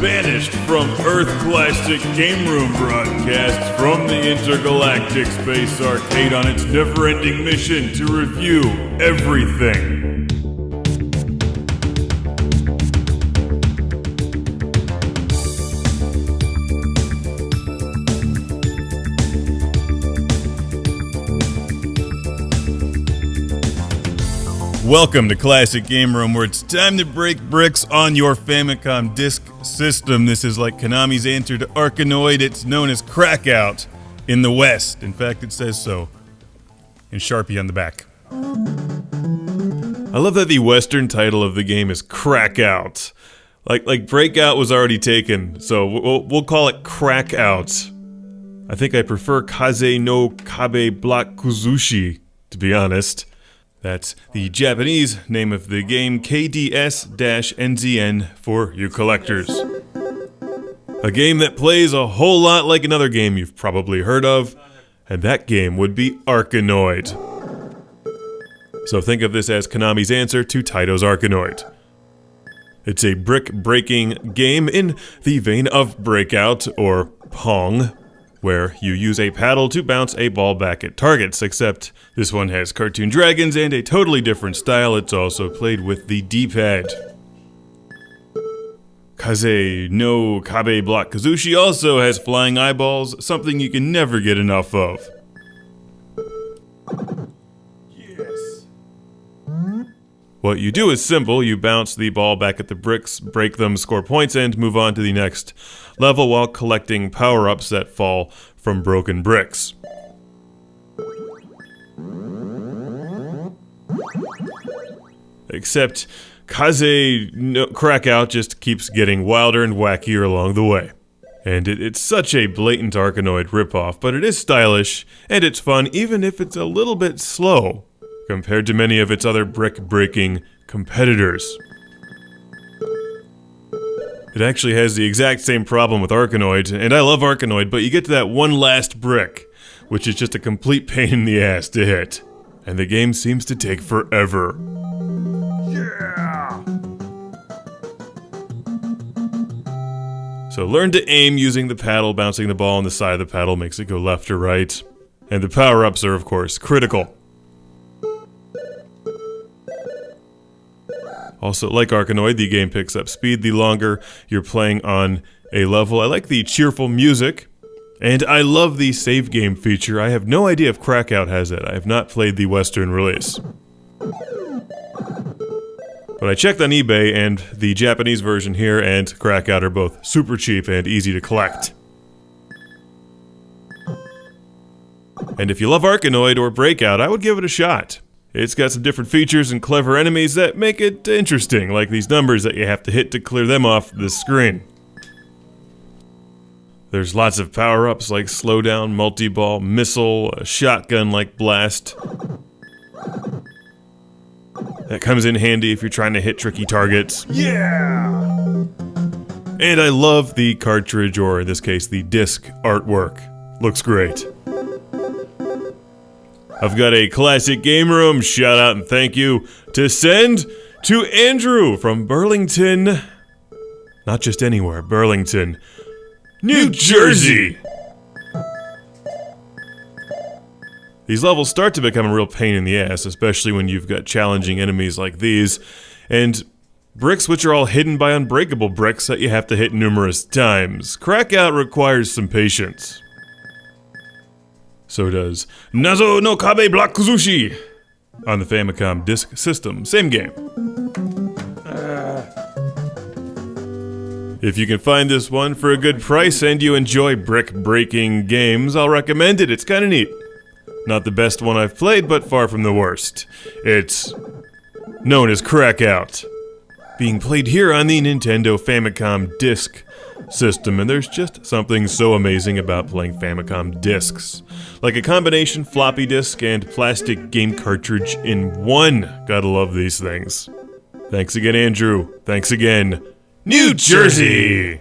Banished from Earth Classic Game Room broadcasts from the Intergalactic Space Arcade on its never-ending mission to review everything. Welcome to Classic Game Room, where it's time to break bricks on your Famicom disk system. This is like Konami's answer to Arkanoid. It's known as CRACKOUT in the West. In fact, it says so in Sharpie on the back. I love that the Western title of the game is CRACKOUT. Like Breakout was already taken, so we'll call it CRACKOUT. I think I prefer Kaze no Kabe Block Kuzushi, to be honest. That's the Japanese name of the game, KDS-NZN for you collectors. A game that plays a whole lot like another game you've probably heard of, and that game would be Arkanoid. So think of this as Konami's answer to Taito's Arkanoid. It's a brick-breaking game in the vein of Breakout, or Pong, where you use a paddle to bounce a ball back at targets, except this one has cartoon dragons and a totally different style. It's also played with the D-pad. Kaze no Kabe Block Kazushi also has flying eyeballs, something you can never get enough of. Yes. What you do is simple. You bounce the ball back at the bricks, break them, score points, and move on to the next level while collecting power-ups that fall from broken bricks. Except Kaze no CRACKOUT just keeps getting wilder and wackier along the way. And it's such a blatant Arkanoid ripoff, but it is stylish, and it's fun even if it's a little bit slow compared to many of its other brick-breaking competitors. It actually has the exact same problem with Arkanoid, and I love Arkanoid, but you get to that one last brick, which is just a complete pain in the ass to hit. And the game seems to take forever. Yeah! So learn to aim using the paddle. Bouncing the ball on the side of the paddle makes it go left or right. And the power-ups are, of course, critical. Also, like Arkanoid, the game picks up speed the longer you're playing on a level. I like the cheerful music, and I love the save game feature. I have no idea if CRACKOUT has it. I have not played the Western release. But I checked on eBay, and the Japanese version here and CRACKOUT are both super cheap and easy to collect. And if you love Arkanoid or Breakout, I would give it a shot. It's got some different features and clever enemies that make it interesting, like these numbers that you have to hit to clear them off the screen. There's lots of power-ups like slowdown, multi-ball, missile, a shotgun-like blast. That comes in handy if you're trying to hit tricky targets. Yeah! And I love the cartridge, or in this case, the disc artwork. Looks great. I've got a Classic Game Room shout out and thank you to send to Andrew from Burlington. Not just anywhere, Burlington, New Jersey. These levels start to become a real pain in the ass, especially when you've got challenging enemies like these, and bricks which are all hidden by unbreakable bricks that you have to hit numerous times. CRACKOUT requires some patience. So does Nazo no Kabe Block Kuzushi on the Famicom disk system. Same game. If you can find this one for a good price and you enjoy brick-breaking games, I'll recommend it. It's kind of neat. Not the best one I've played, but far from the worst. It's known as CRACKOUT, being played here on the Nintendo Famicom disk system, and there's just something so amazing about playing Famicom discs. Like a combination floppy disk and plastic game cartridge in one. Gotta love these things. Thanks again, Andrew. Thanks again, New Jersey!